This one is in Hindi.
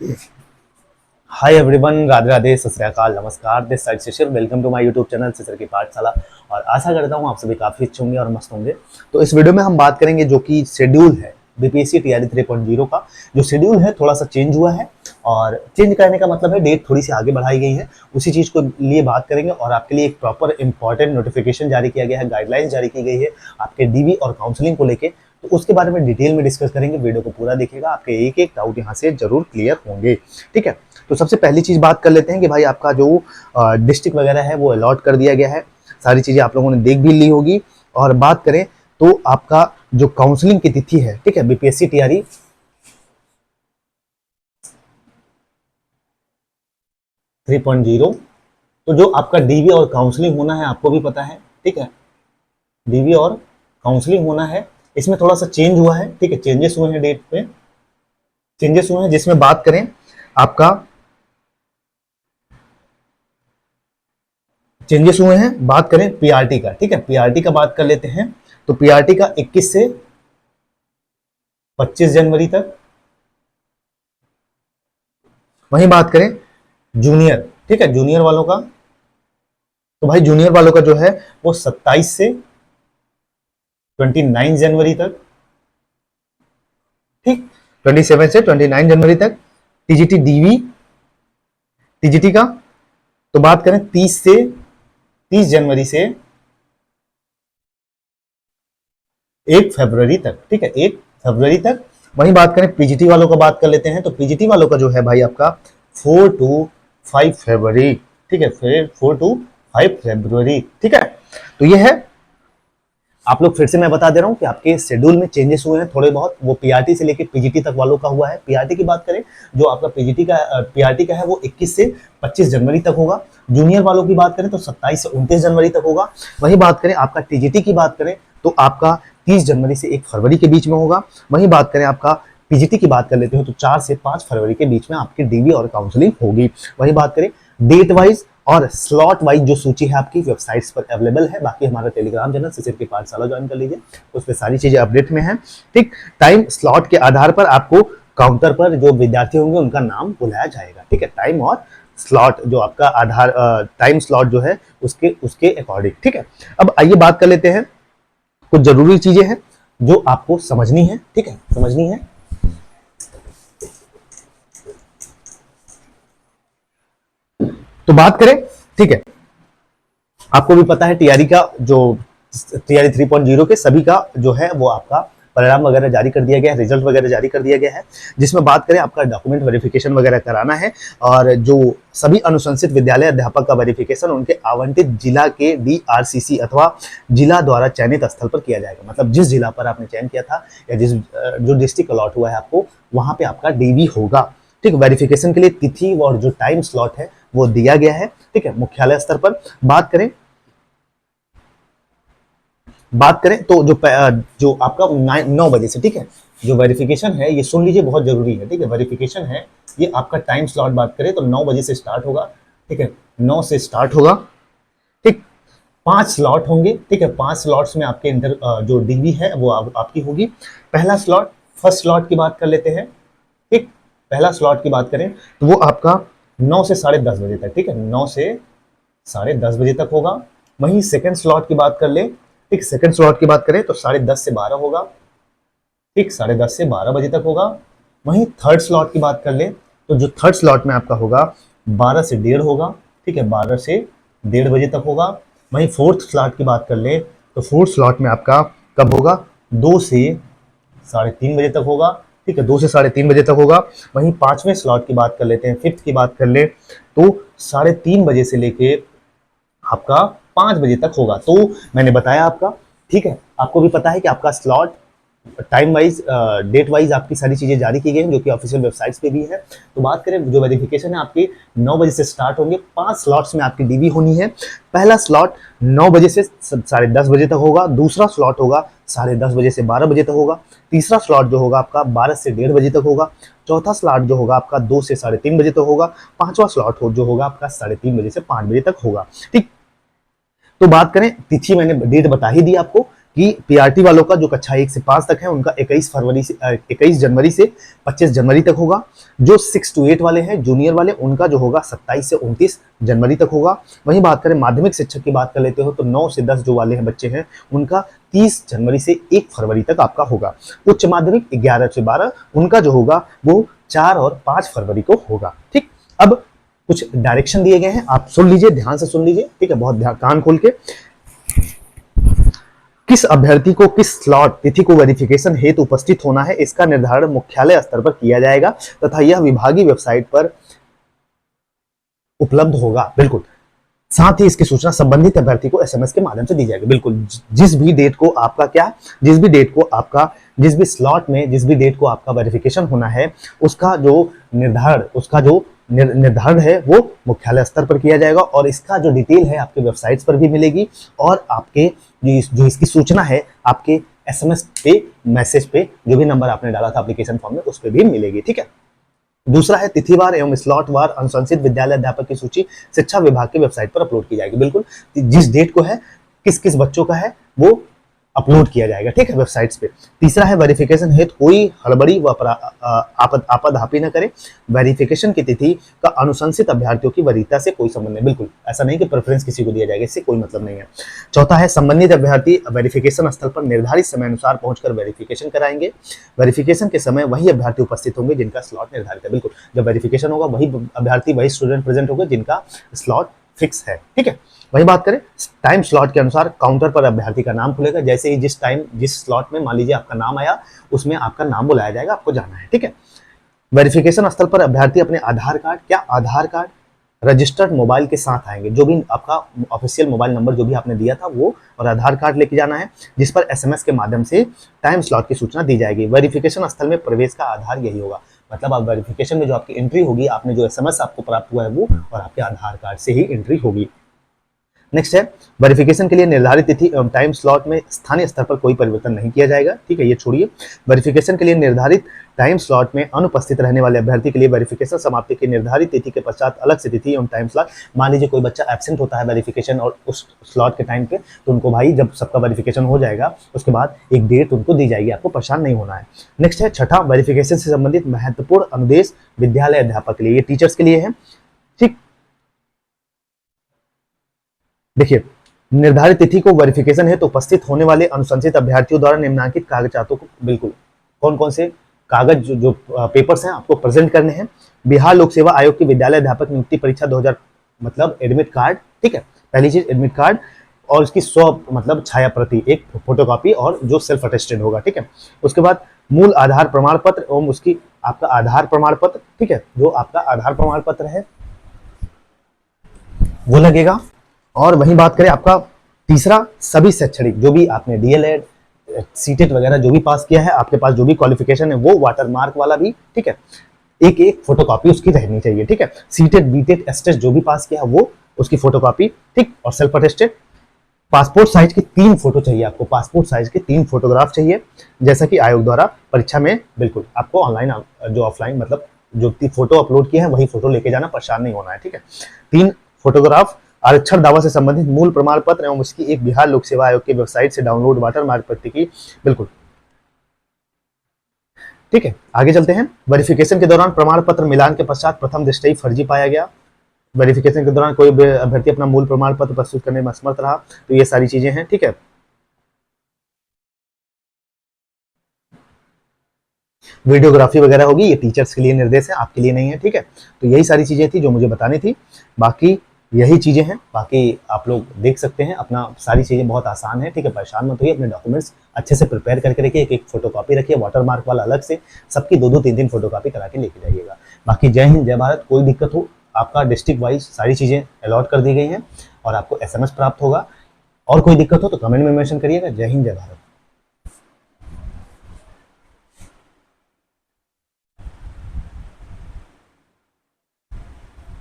हाय एवरीवन, राधे राधे, सत श्री अकाल, नमस्कार। This side Shishir, welcome to my YouTube channel Shishir की पाठशाला। और आशा करता हूँ आप सभी काफ़ी अच्छे होंगे और मस्त होंगे। तो इस वीडियो में हम बात करेंगे जो कि शेड्यूल है बीपीएससी टीआरई 3.0 का। जो शेड्यूल है थोड़ा सा चेंज हुआ है, और चेंज करने का मतलब है डेट थोड़ी सी आगे बढ़ाई गई है। उसी चीज़ को लिए बात करेंगे और आपके लिए एक प्रॉपर इंपॉर्टेंट नोटिफिकेशन जारी किया गया है, गाइडलाइंस जारी की गई है आपके डीवी और काउंसलिंग को लेके। तो उसके बारे में डिटेल में डिस्कस करेंगे। वीडियो को पूरा देखिएगा, आपके एक एक डाउट यहाँ से जरूर क्लियर होंगे। ठीक है, तो सबसे पहली चीज बात कर लेते हैं कि भाई आपका जो डिस्ट्रिक्ट वगैरह है वो अलॉट कर दिया गया है। सारी चीजें आप लोगों ने देख भी ली होगी। और बात करें तो आपका जो काउंसलिंग की तिथि है, ठीक है, बीपीएससी टीआरई 3.0, तो जो आपका डीवी और काउंसलिंग होना है आपको भी पता है। ठीक है, डीवी और काउंसलिंग होना है। इसमें थोड़ा सा चेंज हुआ है। ठीक है, चेंजेस हुए हैं, डेट पे चेंजेस हुए हैं। जिसमें बात करें आपका चेंजेस हुए हैं, बात करें पीआरटी का। ठीक है, पीआरटी का बात कर लेते हैं। तो पीआरटी का 21 से 25 जनवरी तक। वहीं बात करें जूनियर, ठीक है, जूनियर वालों का, तो भाई जूनियर वालों का जो है वो 27 से 29 जनवरी तक। ठीक, 27 से 29 जनवरी तक। टीजीटी डीवी टीजीटी का तो बात करें 30 जनवरी से 1 फरवरी तक। ठीक है, 1 फरवरी तक। वहीं बात करें पीजीटी वालों का, बात कर लेते हैं। तो पीजीटी वालों का जो है भाई आपका 4 टू 5 फरवरी। ठीक है, फिर 4 टू 5 फरवरी। ठीक है, तो ये है। आप लोग फिर से मैं बता दे रहा हूँ कि आपके शेड्यूल में चेंजेस हुए हैं थोड़े बहुत। वो पीआरटी से लेके पीजीटी तक वालों का हुआ है। पीआरटी की बात करें, जो आपका पीआरटी का है वो 21 से 25 जनवरी तक होगा। जूनियर वालों की बात करें तो 27 से 29 जनवरी तक होगा। वहीं बात करें आपका टीजीटी की बात करें तो आपका 30 जनवरी से 1 फरवरी के बीच में होगा। वहीं बात करें आपका पीजीटी की बात कर लेते हो तो 4 से 5 फरवरी के बीच में आपकी डीवी और काउंसलिंग होगी। वहीं बात करें डेट वाइज और स्लॉट वाइज जो सूची है आपकी वेबसाइट्स पर अवेलेबल है। बाकी हमारा टेलीग्राम चैनल शिशिर की पाठशाला ज्वाइन कर लीजिए, उसमें सारी चीजें अपडेट में है। ठीक, टाइम स्लॉट के आधार पर आपको काउंटर पर जो विद्यार्थी होंगे उनका नाम बुलाया जाएगा। ठीक है, टाइम और स्लॉट जो आपका आधार टाइम स्लॉट जो है उसके उसके अकॉर्डिंग। ठीक है, अब आइए बात कर लेते हैं। कुछ जरूरी चीजें हैं जो आपको समझनी है। ठीक है, समझनी है। तो बात करें, ठीक है, आपको भी पता है टीआरई का जो टीआरई 3.0 के सभी का जो है वो आपका परिणाम वगैरह जारी कर दिया गया है, रिजल्ट वगैरह जारी कर दिया गया है। जिसमें बात करें आपका डॉक्यूमेंट वेरिफिकेशन वगैरह कराना है, और जो सभी अनुशंसित विद्यालय अध्यापक का वेरिफिकेशन उनके आवंटित जिला के डीआरसीसी अथवा जिला द्वारा चयनित स्थल पर किया जाएगा। मतलब जिस जिला पर आपने चयन किया था या जिस जो डिस्ट्रिक्ट अलॉट हुआ है आपको, वहां पे आपका डीवी होगा। ठीक, वेरिफिकेशन के लिए तिथि और जो टाइम स्लॉट है वो दिया गया है। ठीक है, मुख्यालय स्तर पर बात करें तो जो आपका 9 बजे से, ठीक है, जो वेरिफिकेशन है ये सुन लीजिए, बहुत जरूरी है। ठीक है, वेरिफिकेशन है ये आपका टाइम स्लॉट बात करें तो 9 बजे से स्टार्ट होगा। ठीक है, 9 से स्टार्ट होगा। ठीक, 5 स्लॉट होंगे। ठीक है, 5 स्लॉट्स में आपके जो डीवी है वो आपकी होगी। पहला स्लॉट, फर्स्ट स्लॉट की बात कर लेते हैं। ठीक, पहला स्लॉट की बात करें तो वो आपका 9 से 10:30 बजे तक। ठीक है, 9 से 10:30 बजे तक होगा। वहीं सेकंड स्लॉट की बात कर ले, ठीक, सेकंड स्लॉट की बात करें तो 10:30 से 12 होगा। ठीक, 10:30 से 12 बजे तक होगा। वहीं थर्ड स्लॉट की बात कर ले तो जो थर्ड स्लॉट में आपका होगा 12 से 1:30 होगा। ठीक है, 12 से 1:30 बजे तक होगा। वहीं फोर्थ स्लॉट की बात कर ले तो फोर्थ स्लॉट में आपका कब होगा, 2 से 3:30 बजे तक होगा। ठीक है, 2 से 3:30 बजे तक होगा। वहीं पांचवें स्लॉट की बात कर लेते हैं, फिफ्थ की बात कर ले तो 3:30 बजे से लेके आपका 5 बजे तक होगा। तो मैंने बताया आपका, ठीक है, आपको भी पता है कि आपका slot time wise date wise आपकी सारी चीजें जारी की गई हैं जो कि ऑफिशियल वेबसाइट्स पे भी है। तो बात करें जो वेरिफिकेशन है आपकी 9 बजे से स्टार्ट होंगे। 5 स्लॉट्स में आपकी डीवी होनी है। पहला स्लॉट 9 बजे से 10:30 बजे तक होगा। दूसरा स्लॉट होगा 10:30 बजे से 12 बजे तक होगा। तीसरा स्लॉट जो होगा आपका 12 से 1:30 बजे तक होगा। चौथा स्लॉट जो होगा आपका 2 से 3:30 बजे तक होगा। पांचवा स्लॉट जो होगा आपका 3:30 बजे से 5 बजे तक होगा। ठीक, तो बात करें तिथि, मैंने डेट बता ही दी आपको कि पीआरटी वालों का जो कक्षा 1 से 5 तक है उनका 21 जनवरी से 25 जनवरी तक होगा। जो 6 to 8 वाले हैं जूनियर वाले, उनका जो होगा 27 से 29 जनवरी तक होगा। वहीं बात करें माध्यमिक शिक्षक की बात कर लेते हो तो 9 से 10 जो वाले हैं बच्चे हैं उनका 30 जनवरी से 1 फरवरी तक आपका होगा। उच्च माध्यमिक 11 से 12 उनका जो होगा वो 4 और 5 फरवरी को होगा। ठीक, अब कुछ डायरेक्शन दिए गए हैं, आप सुन लीजिए, ध्यान से सुन लीजिए, ठीक है, बहुत ध्यान कान खोल के। किस अभ्यर्थी को किस स्लॉट तिथि को वेरिफिकेशन हेतु उपस्थित होना है, इसका निर्धारण मुख्यालय स्तर पर किया जाएगा तथा यह विभागीय वेबसाइट पर उपलब्ध होगा। बिल्कुल, साथ ही इसकी सूचना संबंधित अभ्यर्थी को एसएमएस के माध्यम से दी जाएगी। बिल्कुल, जिस भी डेट को आपका जिस भी स्लॉट में जिस भी डेट को आपका वेरिफिकेशन होना है उसका जो निर्धारण है वो मुख्यालय स्तर पर किया जाएगा और इसका जो डिटेल है आपके वेबसाइट्स पर भी मिलेगी और आपके जो इसकी सूचना है आपके एसएमएस पे, मैसेज पे, जो भी नंबर आपने डाला था एप्लीकेशन फॉर्म में उस पर भी मिलेगी। ठीक है, दूसरा है तिथिवार एवं स्लॉटवार अनुशंसित विद्यालय अध्यापक की सूची शिक्षा विभाग की वेबसाइट पर अपलोड की जाएगी। बिल्कुल, जिस डेट को है किस किस बच्चों का है वो अपलोड किया जाएगा, ठीक है, वेबसाइट्स पे। तीसरा है वेरिफिकेशन हेतु कोई हड़बड़ी व आपाधापी न करे। वेरिफिकेशन की तिथि का अनुशंसित अभ्यर्थियों की वरीयता से कोई संबंध नहीं। बिल्कुल, ऐसा नहीं कि प्रेफरेंस किसी को दिया जाएगा, इससे कोई मतलब नहीं है। चौथा है संबंधित अभ्यर्थी वेरिफिकेशन स्थल पर निर्धारित समय अनुसार पहुंचकर वेरिफिकेशन कराएंगे। वेरिफिकेशन के समय वही अभ्यर्थी उपस्थित होंगे जिनका स्लॉट निर्धारित है। बिल्कुल, जब वेरिफिकेशन होगा वही अभ्यर्थी, वही स्टूडेंट प्रेजेंट होगा जिनका स्लॉट फिक्स है। ठीक है, वही बात करें टाइम स्लॉट के अनुसार काउंटर पर अभ्यर्थी का नाम खुलेगा। जैसे ही जिस स्लॉट में मान लीजिए आपका नाम आया उसमें आपका नाम बुलाया जाएगा, आपको जाना है। ठीक है, वेरिफिकेशन स्थल पर अभ्यर्थी अपने आधार कार्ड रजिस्टर्ड मोबाइल के साथ आएंगे। जो भी आपका ऑफिशियल मोबाइल नंबर जो भी आपने दिया था वो और आधार कार्ड लेके जाना है, जिस पर एसएमएस के माध्यम से टाइम स्लॉट की सूचना दी जाएगी। वेरिफिकेशन स्थल में प्रवेश का आधार यही होगा, मतलब आप वेरिफिकेशन में जो आपकी एंट्री होगी, आपने जो एसएमएस आपको प्राप्त हुआ है वो और आपके आधार कार्ड से ही एंट्री होगी। नेक्स्ट है वेरिफिकेशन के लिए निर्धारित तिथि एवं टाइम स्लॉट में स्थानीय स्तर पर कोई परिवर्तन नहीं किया जाएगा। ठीक है, ये छोड़िए। वेरिफिकेशन के लिए निर्धारित टाइम स्लॉट में अनुपस्थित रहने वाले अभ्यर्थी के लिए वेरिफिकेशन समाप्ति की निर्धारित तिथि के पश्चात अलग से तिथि एवं टाइम स्लॉट, मान लीजिए कोई बच्चा एब्सेंट होता है वेरिफिकेशन और उस स्लॉट के टाइम पे, तो उनको भाई जब सबका वेरिफिकेशन हो जाएगा उसके बाद एक डेट उनको दी जाएगी, आपको परेशान नहीं होना है। नेक्स्ट है छठा, वेरिफिकेशन से संबंधित महत्वपूर्ण अनुदेश विद्यालय अध्यापक के लिए, ये टीचर्स के लिए है। ठीक, देखिए, निर्धारित तिथि को वेरिफिकेशन है तो उपस्थित होने वाले अनुशंसित अभ्यर्थियों द्वारा निम्नलिखित कागजातों को, बिल्कुल कौन कौन से कागज जो पेपर्स हैं आपको प्रेजेंट करने हैं। बिहार लोक सेवा आयोग की विद्यालय अध्यापक नियुक्ति परीक्षा 2000 मतलब एडमिट कार्ड। ठीक है, पहली चीज एडमिट कार्ड और उसकी 100 मतलब छाया प्रति, एक फोटोकॉपी और जो सेल्फ अटेस्टेड होगा। ठीक है, उसके बाद मूल आधार प्रमाण पत्र एवं उसकी आपका आधार प्रमाण पत्र, ठीक है, जो आपका आधार प्रमाण पत्र है वो लगेगा। और वहीं बात करें आपका तीसरा, सभी शैक्षणिक जो भी आपने डीएलएड सीटेट वगैरह जो भी पास किया है, आपके पास जो भी क्वालिफिकेशन है वो वाटर मार्क वाला भी, ठीक है, एक फोटोकॉपी उसकी रहनी चाहिए। ठीक है, सीटेट बीटेट एस्टेट जो भी पास किया है वो उसकी फोटोकॉपी, ठीक, और सेल्फ अटेस्टेड। पासपोर्ट साइज की 3 फोटो चाहिए आपको, पासपोर्ट साइज के 3 फोटोग्राफ चाहिए, जैसा कि आयोग द्वारा परीक्षा में बिल्कुल आपको ऑनलाइन जो ऑफलाइन मतलब जो फोटो अपलोड किए हैं वही फोटो लेके जाना, परेशान नहीं होना है। ठीक है, 3 फोटोग्राफ, आरक्षण दावा से संबंधित मूल प्रमाण पत्र एवं उसकी एक बिहार लोक सेवा आयोग की वेबसाइट से डाउनलोड वाटर मार्क प्रति की, बिल्कुल। ठीक है, आगे चलते हैं। वेरिफिकेशन के दौरान प्रमाण पत्र मिलान के पश्चात प्रथम दृष्टया फर्जी पाया गया। वेरिफिकेशन के दौरान कोई अभ्यर्थी अपना मूल प्रमाण पत्र प्रस्तुत करने में असमर्थ रहा, तो ये सारी चीजें हैं। ठीक है, वीडियोग्राफी वगैरह होगी, ये टीचर्स के लिए निर्देश है, आपके लिए नहीं है। ठीक है, तो यही सारी चीजें थी जो मुझे बतानी थी, बाकी यही चीजें हैं, बाकी आप लोग देख सकते हैं। अपना सारी चीजें बहुत आसान है। ठीक है, परेशान मत होइए, अपने डॉक्यूमेंट्स अच्छे से प्रिपेयर करके रखिए, एक फोटोकॉपी रखिए, वाटर मार्क वाला अलग से, सबकी 2-2 3-3 फोटोकॉपी करा के लेके जाइएगा। बाकी जय हिंद जय भारत। कोई दिक्कत हो, आपका डिस्ट्रिक्ट वाइज सारी चीजें अलॉट कर दी गई हैं और आपको एसएमएस प्राप्त होगा। और कोई दिक्कत हो तो कमेंट में मेंशन करिएगा। जय हिंद जय भारत।